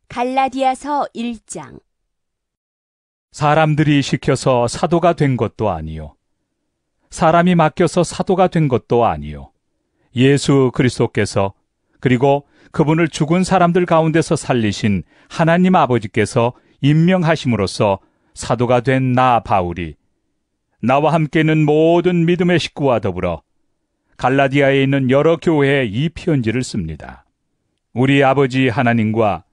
갈라디아서 1장. 사람들이 시켜서 사도가 된 것도 아니요 사람이 맡겨서 사도가 된 것도 아니요 예수 그리스도께서 그리고 그분을 죽은 사람들 가운데서 살리신 하나님 아버지께서 임명하심으로써 사도가 된 나 바울이 나와 함께는 모든 믿음의 식구와 더불어 갈라디아에 있는 여러 교회에 이 편지를 씁니다. 우리 아버지 하나님과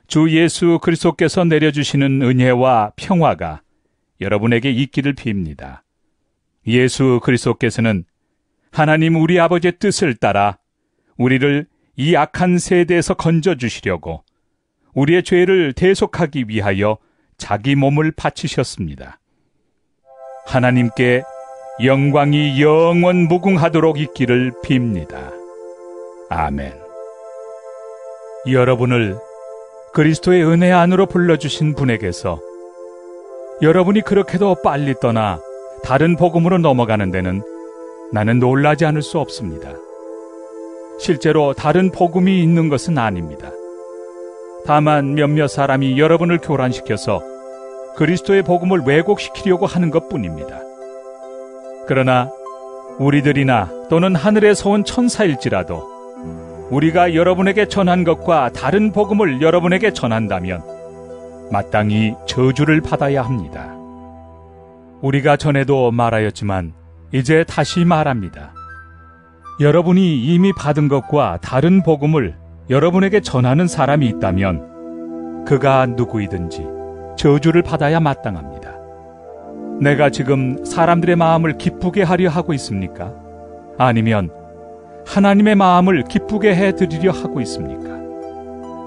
주 예수 그리스도께서 내려주시는 은혜와 평화가 여러분에게 있기를 빕니다. 예수 그리스도께서는 하나님 우리 아버지의 뜻을 따라 우리를 이 악한 세대에서 건져주시려고 우리의 죄를 대속하기 위하여 자기 몸을 바치셨습니다. 하나님께 영광이 영원 무궁하도록 있기를 빕니다. 아멘. 여러분을 그리스도의 은혜 안으로 불러주신 분에게서 여러분이 그렇게도 빨리 떠나 다른 복음으로 넘어가는 데는 나는 놀라지 않을 수 없습니다. 실제로 다른 복음이 있는 것은 아닙니다. 다만 몇몇 사람이 여러분을 교란시켜서 그리스도의 복음을 왜곡시키려고 하는 것뿐입니다. 그러나 우리들이나 또는 하늘에서 온 천사일지라도 우리가 여러분에게 전한 것과 다른 복음을 여러분에게 전한다면 마땅히 저주를 받아야 합니다. 우리가 전에도 말하였지만 이제 다시 말합니다. 여러분이 이미 받은 것과 다른 복음을 여러분에게 전하는 사람이 있다면 그가 누구이든지 저주를 받아야 마땅합니다. 내가 지금 사람들의 마음을 기쁘게 하려 하고 있습니까? 아니면 하나님의 마음을 기쁘게 해드리려 하고 있습니까?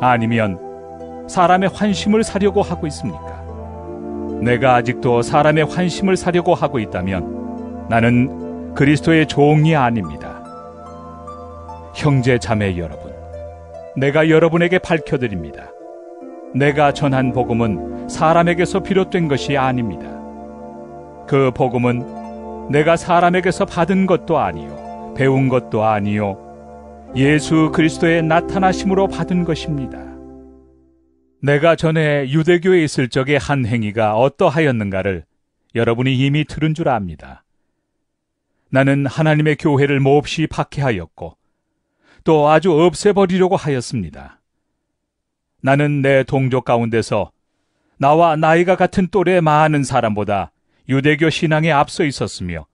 아니면 사람의 환심을 사려고 하고 있습니까? 내가 아직도 사람의 환심을 사려고 하고 있다면 나는 그리스도의 종이 아닙니다. 형제 자매 여러분, 내가 여러분에게 밝혀드립니다. 내가 전한 복음은 사람에게서 비롯된 것이 아닙니다. 그 복음은 내가 사람에게서 받은 것도 아니요 배운 것도 아니요 예수 그리스도의 나타나심으로 받은 것입니다. 내가 전에 유대교에 있을 적의 한 행위가 어떠하였는가를 여러분이 이미 들은 줄 압니다. 나는 하나님의 교회를 몹시 박해하였고 또 아주 없애버리려고 하였습니다. 나는 내 동족 가운데서 나와 나이가 같은 또래 많은 사람보다 유대교 신앙에 앞서 있었으며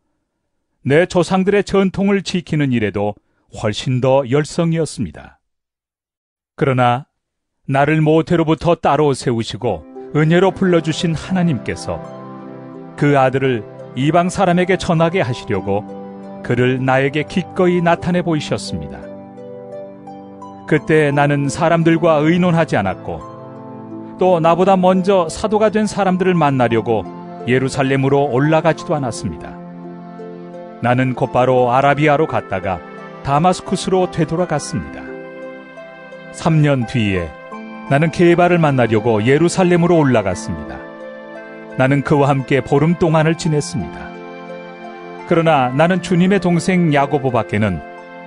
내 조상들의 전통을 지키는 일에도 훨씬 더 열성이었습니다. 그러나 나를 모태로부터 따로 세우시고 은혜로 불러주신 하나님께서 그 아들을 이방 사람에게 전하게 하시려고 그를 나에게 기꺼이 나타내 보이셨습니다. 그때 나는 사람들과 의논하지 않았고 또 나보다 먼저 사도가 된 사람들을 만나려고 예루살렘으로 올라가지도 않았습니다. 나는 곧바로 아라비아로 갔다가 다마스쿠스로 되돌아갔습니다. 3년 뒤에 나는 게바를 만나려고 예루살렘으로 올라갔습니다. 나는 그와 함께 보름 동안을 지냈습니다. 그러나 나는 주님의 동생 야고보밖에는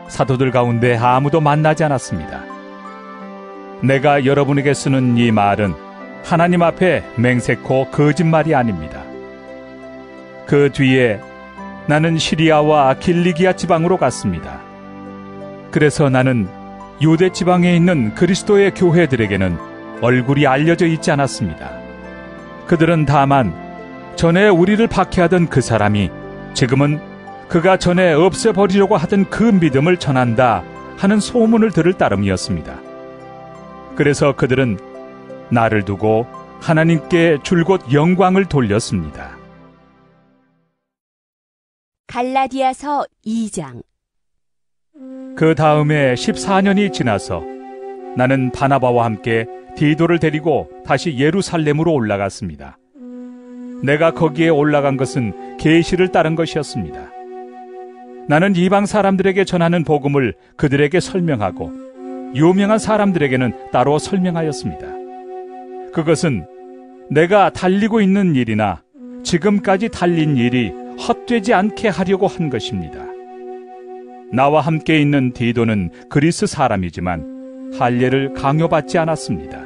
사도들 가운데 아무도 만나지 않았습니다. 내가 여러분에게 쓰는 이 말은 하나님 앞에 맹세코 거짓말이 아닙니다. 그 뒤에 나는 시리아와 길리기아 지방으로 갔습니다. 그래서 나는 유대 지방에 있는 그리스도의 교회들에게는 얼굴이 알려져 있지 않았습니다. 그들은 다만 전에 우리를 박해하던 그 사람이 지금은 그가 전에 없애버리려고 하던 그 믿음을 전한다 하는 소문을 들을 따름이었습니다. 그래서 그들은 나를 두고 하나님께 줄곧 영광을 돌렸습니다. 갈라디아서 2장. 그 다음에 14년이 지나서 나는 바나바와 함께 디도를 데리고 다시 예루살렘으로 올라갔습니다. 내가 거기에 올라간 것은 계시를 따른 것이었습니다. 나는 이방 사람들에게 전하는 복음을 그들에게 설명하고 유명한 사람들에게는 따로 설명하였습니다. 그것은 내가 달리고 있는 일이나 지금까지 달린 일이 헛되지 않게 하려고 한 것입니다. 나와 함께 있는 디도는 그리스 사람이지만 할례를 강요받지 않았습니다.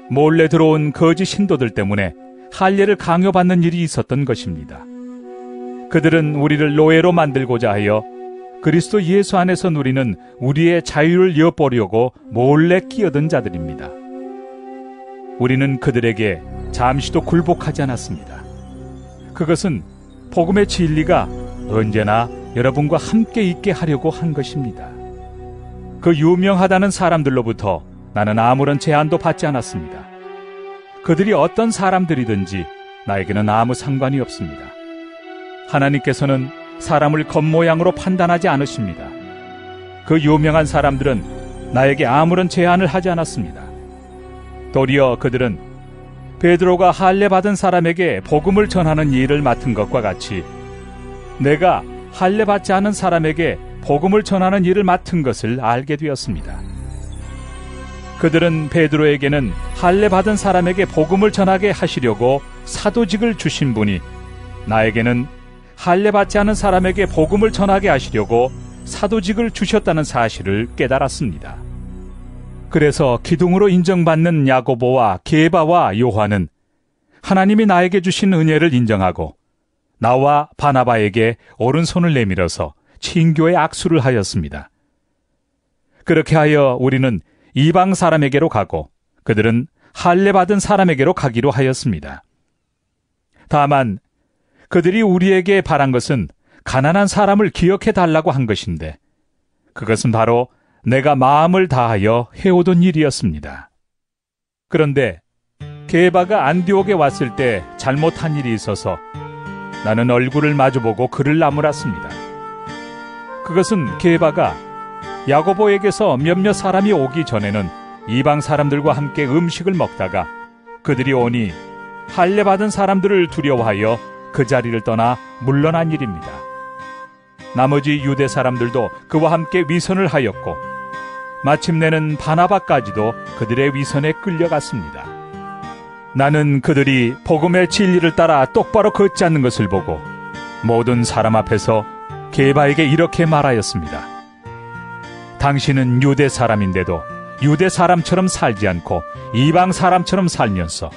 몰래 들어온 거짓 신도들 때문에 할례를 강요받는 일이 있었던 것입니다. 그들은 우리를 노예로 만들고자 하여 그리스도 예수 안에서 누리는 우리의 자유를 엿보려고 몰래 끼어든 자들입니다. 우리는 그들에게 잠시도 굴복하지 않았습니다. 그것은 복음의 진리가 언제나 여러분과 함께 있게 하려고 한 것입니다. 그 유명하다는 사람들로부터 나는 아무런 제한도 받지 않았습니다. 그들이 어떤 사람들이든지 나에게는 아무 상관이 없습니다. 하나님께서는 사람을 겉모양으로 판단하지 않으십니다. 그 유명한 사람들은 나에게 아무런 제한을 하지 않았습니다. 도리어 그들은 베드로가 할례 받은 사람에게 복음을 전하는 일을 맡은 것과 같이 내가 할례 받지 않은 사람에게 복음을 전하는 일을 맡은 것을 알게 되었습니다. 그들은 베드로에게는 할례 받은 사람에게 복음을 전하게 하시려고 사도직을 주신 분이 나에게는 할례 받지 않은 사람에게 복음을 전하게 하시려고 사도직을 주셨다는 사실을 깨달았습니다. 그래서 기둥으로 인정받는 야고보와 게바와 요한은 하나님이 나에게 주신 은혜를 인정하고 나와 바나바에게 오른손을 내밀어서 친교의 악수를 하였습니다. 그렇게 하여 우리는 이방 사람에게로 가고 그들은 할례 받은 사람에게로 가기로 하였습니다. 다만 그들이 우리에게 바란 것은 가난한 사람을 기억해 달라고 한 것인데 그것은 바로 내가 마음을 다하여 해오던 일이었습니다. 그런데 게바가 안디옥에 왔을 때 잘못한 일이 있어서 나는 얼굴을 마주보고 그를 나무랐습니다. 그것은 게바가 야고보에게서 몇몇 사람이 오기 전에는 이방 사람들과 함께 음식을 먹다가 그들이 오니 할례 받은 사람들을 두려워하여 그 자리를 떠나 물러난 일입니다. 나머지 유대 사람들도 그와 함께 위선을 하였고 마침내는 바나바까지도 그들의 위선에 끌려갔습니다. 나는 그들이 복음의 진리를 따라 똑바로 걷지 않는 것을 보고 모든 사람 앞에서 게바에게 이렇게 말하였습니다. 당신은 유대 사람인데도 유대 사람처럼 살지 않고 이방 사람처럼 살면서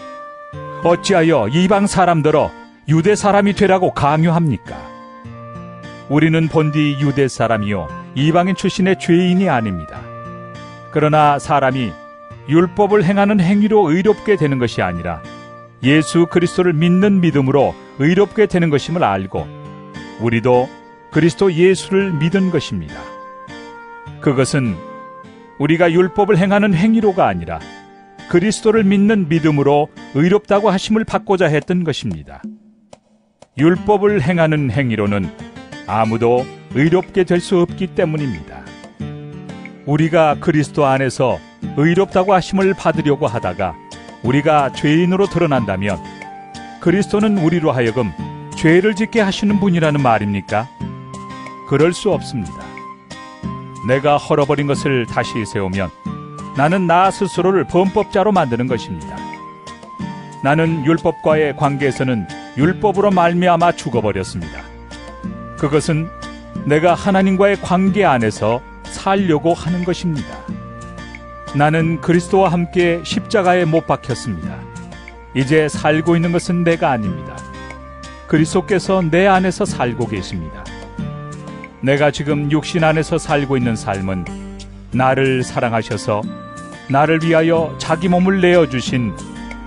어찌하여 이방 사람들어 유대 사람이 되라고 강요합니까? 우리는 본디 유대 사람이요 이방인 출신의 죄인이 아닙니다. 그러나 사람이 율법을 행하는 행위로 의롭게 되는 것이 아니라 예수 그리스도를 믿는 믿음으로 의롭게 되는 것임을 알고 우리도 그리스도 예수를 믿은 것입니다. 그것은 우리가 율법을 행하는 행위로가 아니라 그리스도를 믿는 믿음으로 의롭다고 하심을 받고자 했던 것입니다. 율법을 행하는 행위로는 아무도 의롭게 될 수 없기 때문입니다. 우리가 그리스도 안에서 의롭다고 하심을 받으려고 하다가 우리가 죄인으로 드러난다면 그리스도는 우리로 하여금 죄를 짓게 하시는 분이라는 말입니까? 그럴 수 없습니다. 내가 헐어버린 것을 다시 세우면 나는 나 스스로를 범법자로 만드는 것입니다. 나는 율법과의 관계에서는 율법으로 말미암아 죽어버렸습니다. 그것은 내가 하나님과의 관계 안에서 살려고 하는 것입니다. 나는 그리스도와 함께 십자가에 못 박혔습니다. 이제 살고 있는 것은 내가 아닙니다. 그리스도께서 내 안에서 살고 계십니다. 내가 지금 육신 안에서 살고 있는 삶은 나를 사랑하셔서 나를 위하여 자기 몸을 내어주신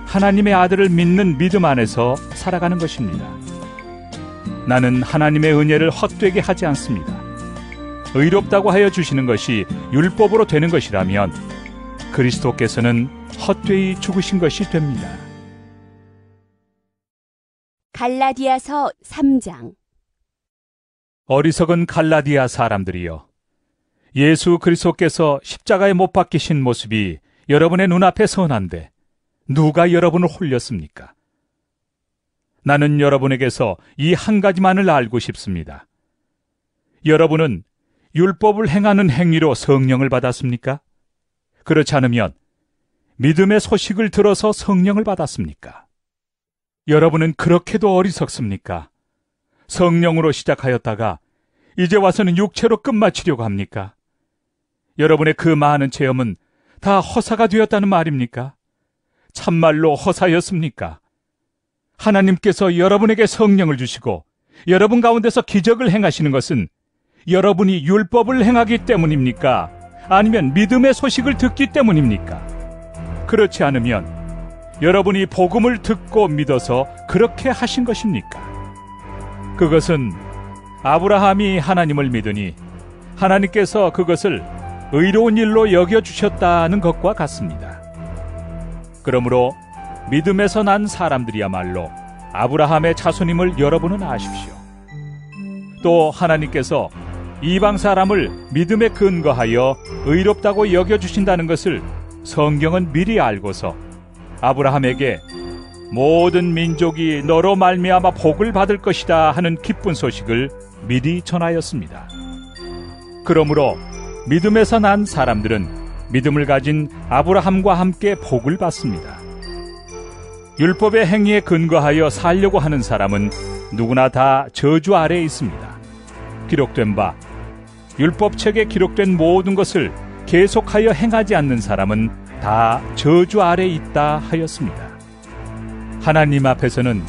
하나님의 아들을 믿는 믿음 안에서 살아가는 것입니다. 나는 하나님의 은혜를 헛되게 하지 않습니다. 의롭다고 하여 주시는 것이 율법으로 되는 것이라면 그리스도께서는 헛되이 죽으신 것이 됩니다. 갈라디아서 3장. 어리석은 갈라디아 사람들이여, 예수 그리스도께서 십자가에 못 박히신 모습이 여러분의 눈앞에 선한데 누가 여러분을 홀렸습니까? 나는 여러분에게서 이 한 가지만을 알고 싶습니다. 여러분은 율법을 행하는 행위로 성령을 받았습니까? 그렇지 않으면 믿음의 소식을 들어서 성령을 받았습니까? 여러분은 그렇게도 어리석습니까? 성령으로 시작하였다가 이제 와서는 육체로 끝마치려고 합니까? 여러분의 그 많은 체험은 다 허사가 되었다는 말입니까? 참말로 허사였습니까? 하나님께서 여러분에게 성령을 주시고 여러분 가운데서 기적을 행하시는 것은 여러분이 율법을 행하기 때문입니까? 아니면 믿음의 소식을 듣기 때문입니까? 그렇지 않으면 여러분이 복음을 듣고 믿어서 그렇게 하신 것입니까? 그것은 아브라함이 하나님을 믿으니 하나님께서 그것을 의로운 일로 여겨주셨다는 것과 같습니다. 그러므로 믿음에서 난 사람들이야말로 아브라함의 자손임을 여러분은 아십시오. 또 하나님께서 이방 사람을 믿음에 근거하여 의롭다고 여겨주신다는 것을 성경은 미리 알고서 아브라함에게 모든 민족이 너로 말미암아 복을 받을 것이다 하는 기쁜 소식을 미리 전하였습니다. 그러므로 믿음에서 난 사람들은 믿음을 가진 아브라함과 함께 복을 받습니다. 율법의 행위에 근거하여 살려고 하는 사람은 누구나 다 저주 아래에 있습니다. 기록된 바 율법책에 기록된 모든 것을 계속하여 행하지 않는 사람은 다 저주 아래에 있다 하였습니다. 하나님 앞에서는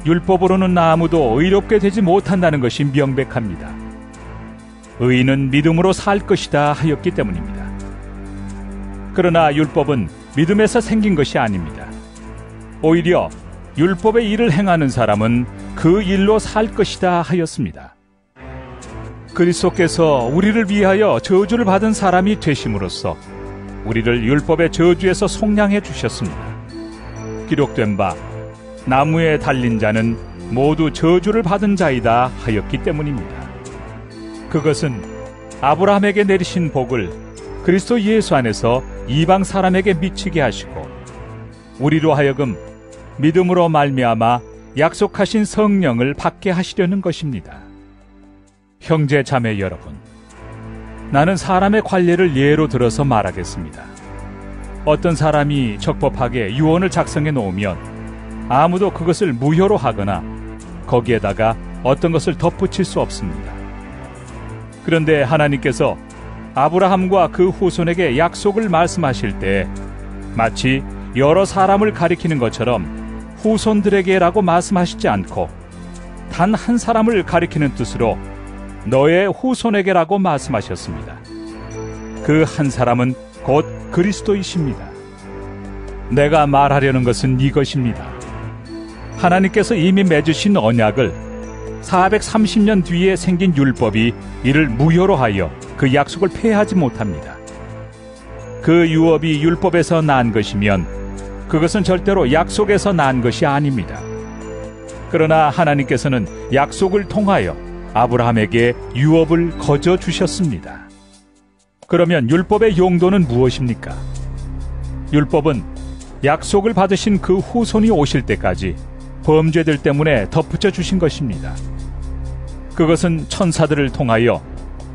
율법으로는 아무도 의롭게 되지 못한다는 것이 명백합니다. 의인은 믿음으로 살 것이다 하였기 때문입니다. 그러나 율법은 믿음에서 생긴 것이 아닙니다. 오히려 율법의 일을 행하는 사람은 그 일로 살 것이다 하였습니다. 그리스도께서 우리를 위하여 저주를 받은 사람이 되심으로써 우리를 율법의 저주에서 속량해 주셨습니다. 기록된 바 나무에 달린 자는 모두 저주를 받은 자이다 하였기 때문입니다. 그것은 아브라함에게 내리신 복을 그리스도 예수 안에서 이방 사람에게 미치게 하시고 우리로 하여금 믿음으로 말미암아 약속하신 성령을 받게 하시려는 것입니다. 형제 자매 여러분, 나는 사람의 관례를 예로 들어서 말하겠습니다. 어떤 사람이 적법하게 유언을 작성해 놓으면 아무도 그것을 무효로 하거나 거기에다가 어떤 것을 덧붙일 수 없습니다. 그런데 하나님께서 아브라함과 그 후손에게 약속을 말씀하실 때 마치 여러 사람을 가리키는 것처럼 후손들에게라고 말씀하시지 않고 단 한 사람을 가리키는 뜻으로 너의 후손에게라고 말씀하셨습니다. 그 한 사람은 곧 그리스도이십니다. 내가 말하려는 것은 이것입니다. 하나님께서 이미 맺으신 언약을 430년 뒤에 생긴 율법이 이를 무효로 하여 그 약속을 폐하지 못합니다. 그 유업이 율법에서 난 것이면 그것은 절대로 약속에서 난 것이 아닙니다. 그러나 하나님께서는 약속을 통하여 아브라함에게 유업을 거저 주셨습니다. 그러면 율법의 용도는 무엇입니까? 율법은 약속을 받으신 그 후손이 오실 때까지 범죄들 때문에 덧붙여 주신 것입니다. 그것은 천사들을 통하여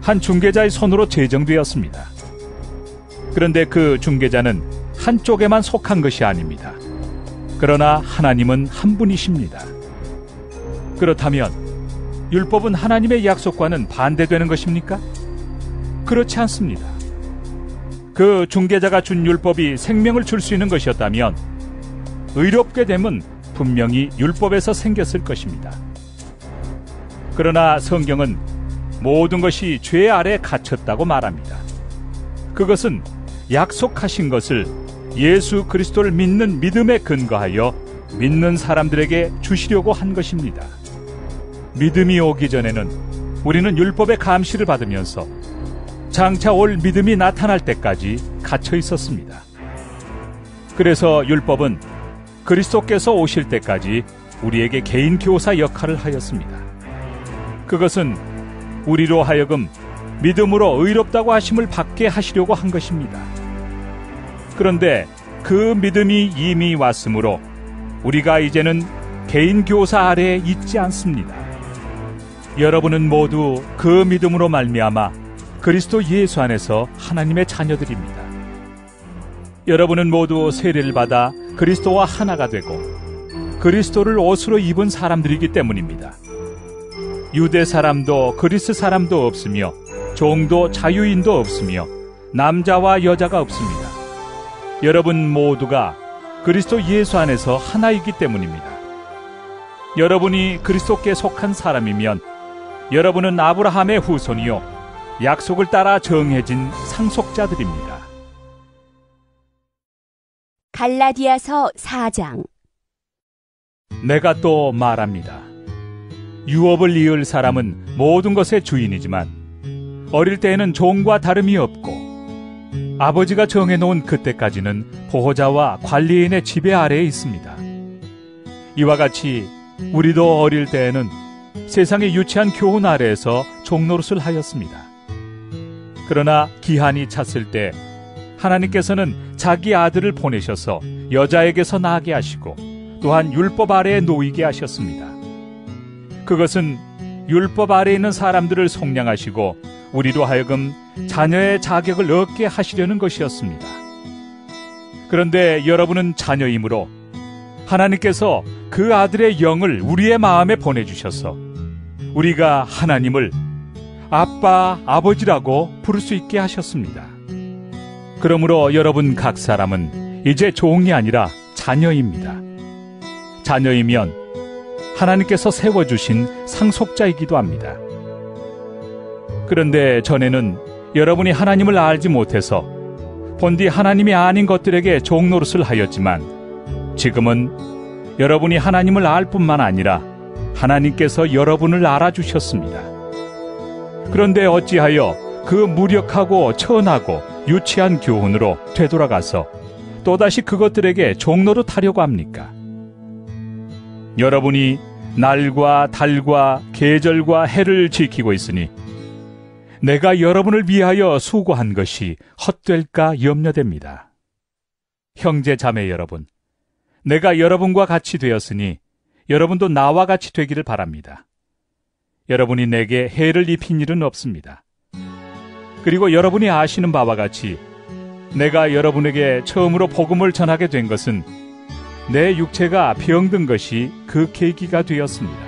한 중개자의 손으로 제정되었습니다. 그런데 그 중개자는 한쪽에만 속한 것이 아닙니다. 그러나 하나님은 한 분이십니다. 그렇다면 율법은 하나님의 약속과는 반대되는 것입니까? 그렇지 않습니다. 그 중개자가 준 율법이 생명을 줄 수 있는 것이었다면 의롭게 됨은 분명히 율법에서 생겼을 것입니다. 그러나 성경은 모든 것이 죄 아래 갇혔다고 말합니다. 그것은 약속하신 것을 예수 그리스도를 믿는 믿음에 근거하여 믿는 사람들에게 주시려고 한 것입니다. 믿음이 오기 전에는 우리는 율법의 감시를 받으면서 장차 올 믿음이 나타날 때까지 갇혀 있었습니다. 그래서 율법은 그리스도께서 오실 때까지 우리에게 개인 교사 역할을 하였습니다. 그것은 우리로 하여금 믿음으로 의롭다고 하심을 받게 하시려고 한 것입니다. 그런데 그 믿음이 이미 왔으므로 우리가 이제는 개인 교사 아래에 있지 않습니다. 여러분은 모두 그 믿음으로 말미암아 그리스도 예수 안에서 하나님의 자녀들입니다. 여러분은 모두 세례를 받아 그리스도와 하나가 되고 그리스도를 옷으로 입은 사람들이기 때문입니다. 유대 사람도 그리스 사람도 없으며 종도 자유인도 없으며 남자와 여자가 없습니다. 여러분 모두가 그리스도 예수 안에서 하나이기 때문입니다. 여러분이 그리스도께 속한 사람이면 여러분은 아브라함의 후손이요 약속을 따라 정해진 상속자들입니다. 갈라디아서 4장. 내가 또 말합니다. 유업을 이을 사람은 모든 것의 주인이지만 어릴 때에는 종과 다름이 없고 아버지가 정해놓은 그때까지는 보호자와 관리인의 지배 아래에 있습니다. 이와 같이 우리도 어릴 때에는 세상의 유치한 교훈 아래에서 종노릇을 하였습니다. 그러나 기한이 찼을 때 하나님께서는 자기 아들을 보내셔서 여자에게서 나게 하시고 또한 율법 아래에 놓이게 하셨습니다. 그것은 율법 아래에 있는 사람들을 속량하시고 우리로 하여금 자녀의 자격을 얻게 하시려는 것이었습니다. 그런데 여러분은 자녀이므로 하나님께서 그 아들의 영을 우리의 마음에 보내주셔서 우리가 하나님을 아빠, 아버지라고 부를 수 있게 하셨습니다. 그러므로 여러분 각 사람은 이제 종이 아니라 자녀입니다. 자녀이면 하나님께서 세워주신 상속자이기도 합니다. 그런데 전에는 여러분이 하나님을 알지 못해서 본디 하나님이 아닌 것들에게 종노릇을 하였지만 지금은 여러분이 하나님을 알 뿐만 아니라 하나님께서 여러분을 알아주셨습니다. 그런데 어찌하여 그 무력하고 천하고 유치한 교훈으로 되돌아가서 또다시 그것들에게 종노릇 하려고 합니까? 여러분이 날과 달과 계절과 해를 지키고 있으니 내가 여러분을 위하여 수고한 것이 헛될까 염려됩니다. 형제 자매 여러분, 내가 여러분과 같이 되었으니 여러분도 나와 같이 되기를 바랍니다. 여러분이 내게 해를 입힌 일은 없습니다. 그리고 여러분이 아시는 바와 같이 내가 여러분에게 처음으로 복음을 전하게 된 것은 내 육체가 병든 것이 그 계기가 되었습니다.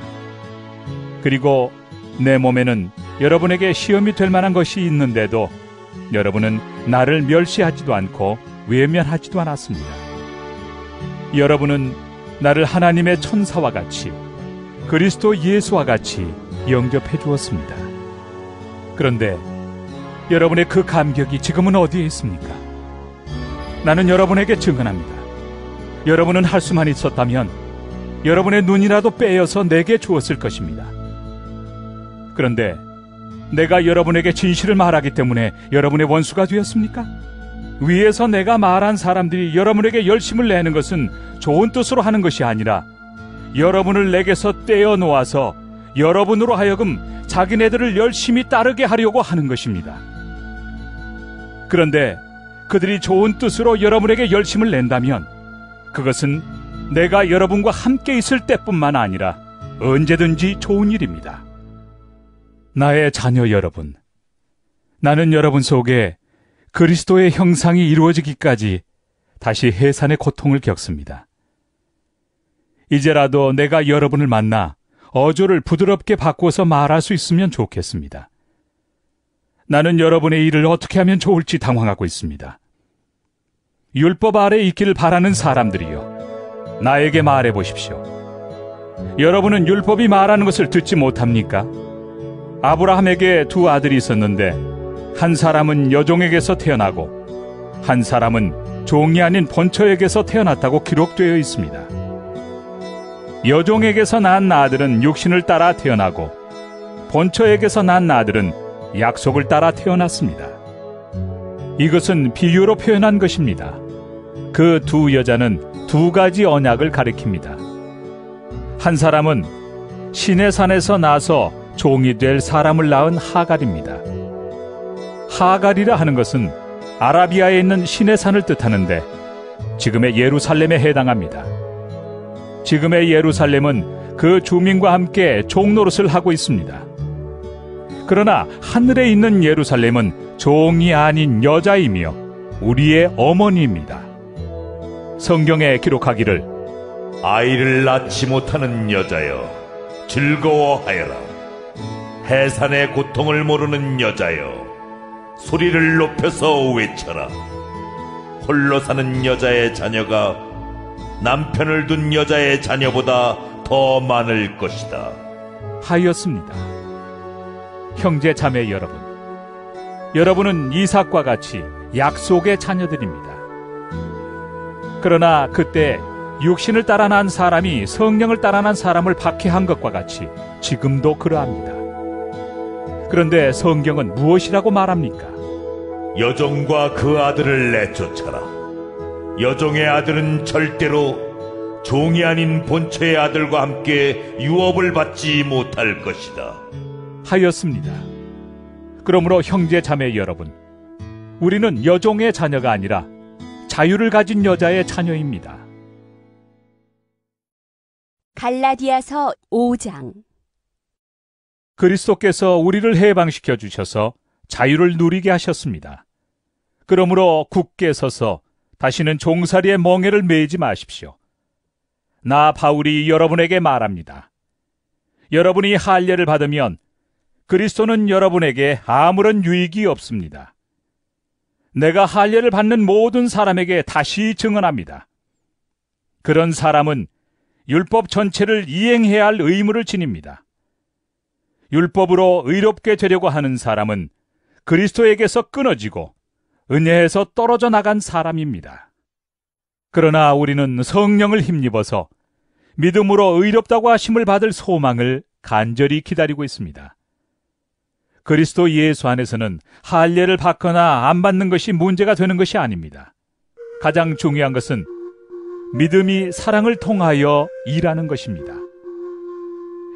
그리고 내 몸에는 여러분에게 시험이 될 만한 것이 있는데도 여러분은 나를 멸시하지도 않고 외면하지도 않았습니다. 여러분은 나를 하나님의 천사와 같이 그리스도 예수와 같이 영접해 주었습니다. 그런데 여러분의 그 감격이 지금은 어디에 있습니까? 나는 여러분에게 증언합니다. 여러분은 할 수만 있었다면 여러분의 눈이라도 빼어서 내게 주었을 것입니다. 그런데 내가 여러분에게 진실을 말하기 때문에 여러분의 원수가 되었습니까? 위에서 내가 말한 사람들이 여러분에게 열심을 내는 것은 좋은 뜻으로 하는 것이 아니라 여러분을 내게서 떼어 놓아서 여러분으로 하여금 자기네들을 열심히 따르게 하려고 하는 것입니다. 그런데 그들이 좋은 뜻으로 여러분에게 열심을 낸다면 그것은 내가 여러분과 함께 있을 때뿐만 아니라 언제든지 좋은 일입니다. 나의 자녀 여러분, 나는 여러분 속에 그리스도의 형상이 이루어지기까지 다시 해산의 고통을 겪습니다. 이제라도 내가 여러분을 만나 어조를 부드럽게 바꾸어서 말할 수 있으면 좋겠습니다. 나는 여러분의 일을 어떻게 하면 좋을지 당황하고 있습니다. 율법 아래 있기를 바라는 사람들이여, 나에게 말해 보십시오. 여러분은 율법이 말하는 것을 듣지 못합니까? 아브라함에게 두 아들이 있었는데 한 사람은 여종에게서 태어나고 한 사람은 종이 아닌 본처에게서 태어났다고 기록되어 있습니다. 여종에게서 난 아들은 육신을 따라 태어나고 본처에게서 난 아들은 약속을 따라 태어났습니다. 이것은 비유로 표현한 것입니다. 그 두 여자는 두 가지 언약을 가리킵니다. 한 사람은 시내 산에서 나서 종이 될 사람을 낳은 하갈입니다. 하갈이라 하는 것은 아라비아에 있는 시내 산을 뜻하는데 지금의 예루살렘에 해당합니다. 지금의 예루살렘은 그 주민과 함께 종노릇을 하고 있습니다. 그러나 하늘에 있는 예루살렘은 종이 아닌 여자이며 우리의 어머니입니다. 성경에 기록하기를 아이를 낳지 못하는 여자여 즐거워하여라. 해산의 고통을 모르는 여자여 소리를 높여서 외쳐라. 홀로 사는 여자의 자녀가 남편을 둔 여자의 자녀보다 더 많을 것이다 하였습니다. 형제 자매 여러분, 여러분은 이삭과 같이 약속의 자녀들입니다. 그러나 그때 육신을 따라 난 사람이 성령을 따라 난 사람을 박해한 것과 같이 지금도 그러합니다. 그런데 성경은 무엇이라고 말합니까? 여종과 그 아들을 내쫓아라. 여종의 아들은 절대로 종이 아닌 본처의 아들과 함께 유업을 받지 못할 것이다 하였습니다. 그러므로 형제 자매 여러분, 우리는 여종의 자녀가 아니라 자유를 가진 여자의 자녀입니다. 갈라디아서 5장. 그리스도께서 우리를 해방시켜 주셔서 자유를 누리게 하셨습니다. 그러므로 굳게 서서 다시는 종살이의 멍에를 매지 마십시오. 나 바울이 여러분에게 말합니다. 여러분이 할례를 받으면 그리스도는 여러분에게 아무런 유익이 없습니다. 내가 할례를 받는 모든 사람에게 다시 증언합니다. 그런 사람은 율법 전체를 이행해야 할 의무를 지닙니다. 율법으로 의롭게 되려고 하는 사람은 그리스도에게서 끊어지고 은혜에서 떨어져 나간 사람입니다. 그러나 우리는 성령을 힘입어서 믿음으로 의롭다고 하심을 받을 소망을 간절히 기다리고 있습니다. 그리스도 예수 안에서는 할례를 받거나 안 받는 것이 문제가 되는 것이 아닙니다. 가장 중요한 것은 믿음이 사랑을 통하여 일하는 것입니다.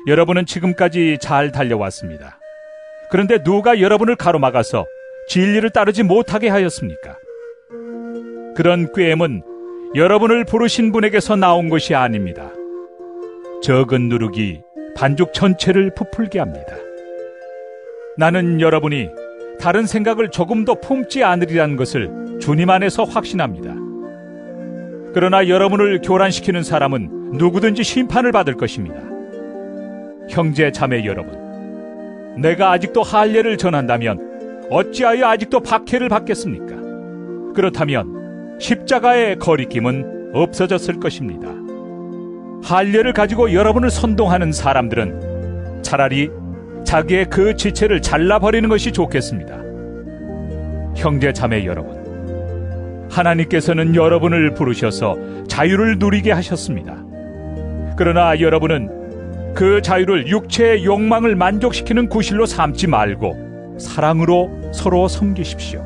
여러분은 지금까지 잘 달려왔습니다. 그런데 누가 여러분을 가로막아서 진리를 따르지 못하게 하였습니까? 그런 꾀임은 여러분을 부르신 분에게서 나온 것이 아닙니다. 적은 누룩이 반죽 전체를 부풀게 합니다. 나는 여러분이 다른 생각을 조금도 품지 않으리라는 것을 주님 안에서 확신합니다. 그러나 여러분을 교란시키는 사람은 누구든지 심판을 받을 것입니다. 형제 자매 여러분, 내가 아직도 할례를 전한다면 어찌하여 아직도 박해를 받겠습니까? 그렇다면 십자가의 거리낌은 없어졌을 것입니다. 할례를 가지고 여러분을 선동하는 사람들은 차라리 자기의 그 지체를 잘라버리는 것이 좋겠습니다. 형제 자매 여러분, 하나님께서는 여러분을 부르셔서 자유를 누리게 하셨습니다. 그러나 여러분은 그 자유를 육체의 욕망을 만족시키는 구실로 삼지 말고 사랑으로 서로 섬기십시오.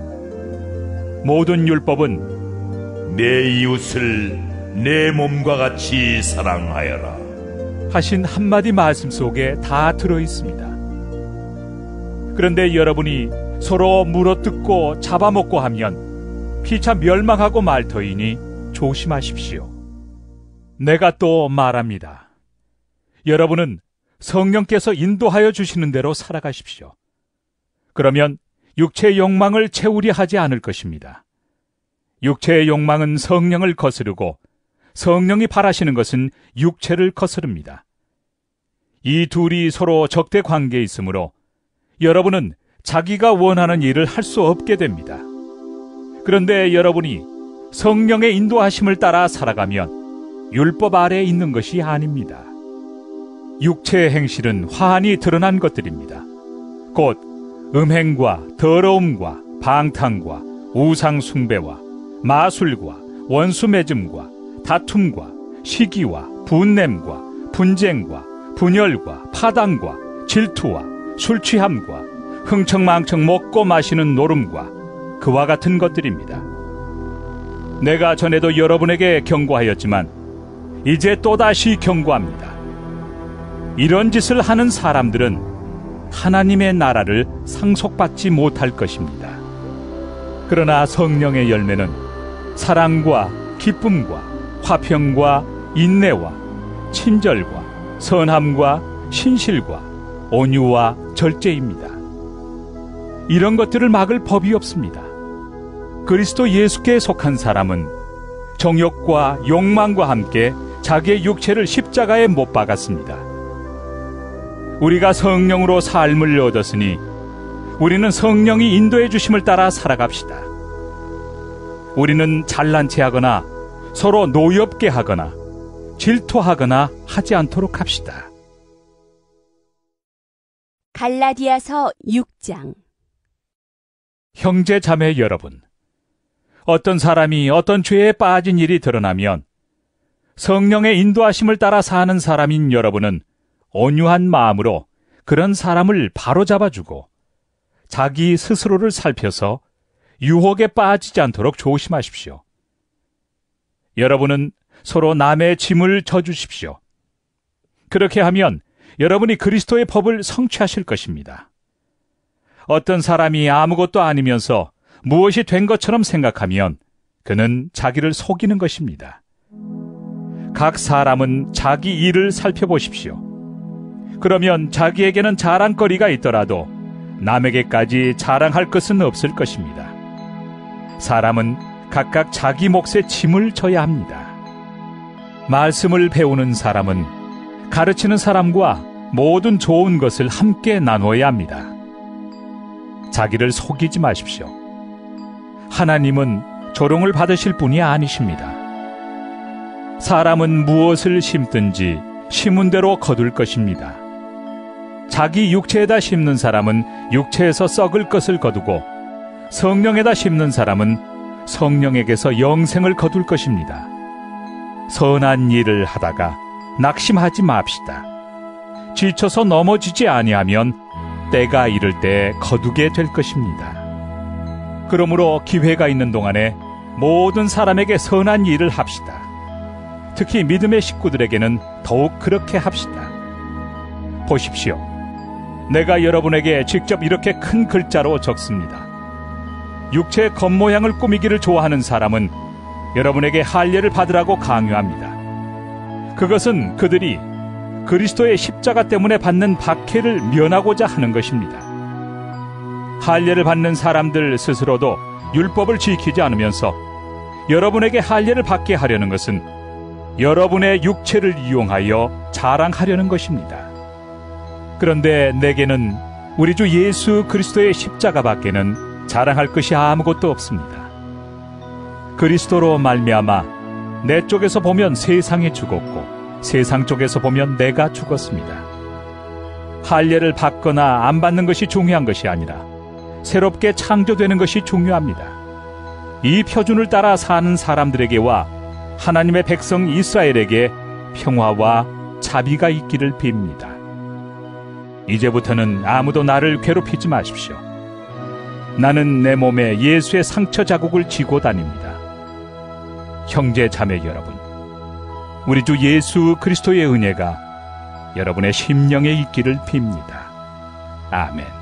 모든 율법은 내 이웃을 내 몸과 같이 사랑하여라 하신 한마디 말씀 속에 다 들어있습니다. 그런데 여러분이 서로 물어뜯고 잡아먹고 하면 피차 멸망하고 말 터이니 조심하십시오. 내가 또 말합니다. 여러분은 성령께서 인도하여 주시는 대로 살아가십시오. 그러면 육체의 욕망을 채우려 하지 않을 것입니다. 육체의 욕망은 성령을 거스르고 성령이 바라시는 것은 육체를 거스릅니다. 이 둘이 서로 적대 관계에 있으므로 여러분은 자기가 원하는 일을 할 수 없게 됩니다. 그런데 여러분이 성령의 인도하심을 따라 살아가면 율법 아래에 있는 것이 아닙니다. 육체의 행실은 환히 드러난 것들입니다. 곧 음행과 더러움과 방탕과 우상 숭배와 마술과 원수 맺음과 다툼과 시기와 분냄과 분쟁과 분열과 파당과 질투와 술 취함과 흥청망청 먹고 마시는 노름과 그와 같은 것들입니다. 내가 전에도 여러분에게 경고하였지만 이제 또다시 경고합니다. 이런 짓을 하는 사람들은 하나님의 나라를 상속받지 못할 것입니다. 그러나 성령의 열매는 사랑과 기쁨과 화평과 인내와 친절과 선함과 신실과 온유와 절제입니다. 이런 것들을 막을 법이 없습니다. 그리스도 예수께 속한 사람은 정욕과 욕망과 함께 자기의 육체를 십자가에 못 박았습니다. 우리가 성령으로 삶을 얻었으니 우리는 성령이 인도해 주심을 따라 살아갑시다. 우리는 잘난 체하거나 서로 노엽게 하거나 질투하거나 하지 않도록 합시다. 갈라디아서 6장. 형제 자매 여러분, 어떤 사람이 어떤 죄에 빠진 일이 드러나면 성령의 인도하심을 따라 사는 사람인 여러분은 온유한 마음으로 그런 사람을 바로잡아주고 자기 스스로를 살펴서 유혹에 빠지지 않도록 조심하십시오. 여러분은 서로 남의 짐을 져주십시오. 그렇게 하면 여러분이 그리스도의 법을 성취하실 것입니다. 어떤 사람이 아무것도 아니면서 무엇이 된 것처럼 생각하면 그는 자기를 속이는 것입니다. 각 사람은 자기 일을 살펴보십시오. 그러면 자기에게는 자랑거리가 있더라도 남에게까지 자랑할 것은 없을 것입니다. 사람은 각각 자기 몫의 짐을 져야 합니다. 말씀을 배우는 사람은 가르치는 사람과 모든 좋은 것을 함께 나눠야 합니다. 자기를 속이지 마십시오. 하나님은 조롱을 받으실 분이 아니십니다. 사람은 무엇을 심든지 심은 대로 거둘 것입니다. 자기 육체에다 심는 사람은 육체에서 썩을 것을 거두고 성령에다 심는 사람은 성령에게서 영생을 거둘 것입니다. 선한 일을 하다가 낙심하지 맙시다. 지쳐서 넘어지지 아니하면 때가 이를 때 거두게 될 것입니다. 그러므로 기회가 있는 동안에 모든 사람에게 선한 일을 합시다. 특히 믿음의 식구들에게는 더욱 그렇게 합시다. 보십시오. 내가 여러분에게 직접 이렇게 큰 글자로 적습니다. 육체의 겉모양을 꾸미기를 좋아하는 사람은 여러분에게 할례를 받으라고 강요합니다. 그것은 그들이 그리스도의 십자가 때문에 받는 박해를 면하고자 하는 것입니다. 할례를 받는 사람들 스스로도 율법을 지키지 않으면서 여러분에게 할례를 받게 하려는 것은 여러분의 육체를 이용하여 자랑하려는 것입니다. 그런데 내게는 우리 주 예수 그리스도의 십자가 밖에는 자랑할 것이 아무것도 없습니다. 그리스도로 말미암아 내 쪽에서 보면 세상이 죽었고 세상 쪽에서 보면 내가 죽었습니다. 할례를 받거나 안 받는 것이 중요한 것이 아니라 새롭게 창조되는 것이 중요합니다. 이 표준을 따라 사는 사람들에게와 하나님의 백성 이스라엘에게 평화와 자비가 있기를 빕니다. 이제부터는 아무도 나를 괴롭히지 마십시오. 나는 내 몸에 예수의 상처 자국을 지고 다닙니다. 형제 자매 여러분, 우리 주 예수 그리스도의 은혜가 여러분의 심령에 있기를 빕니다. 아멘.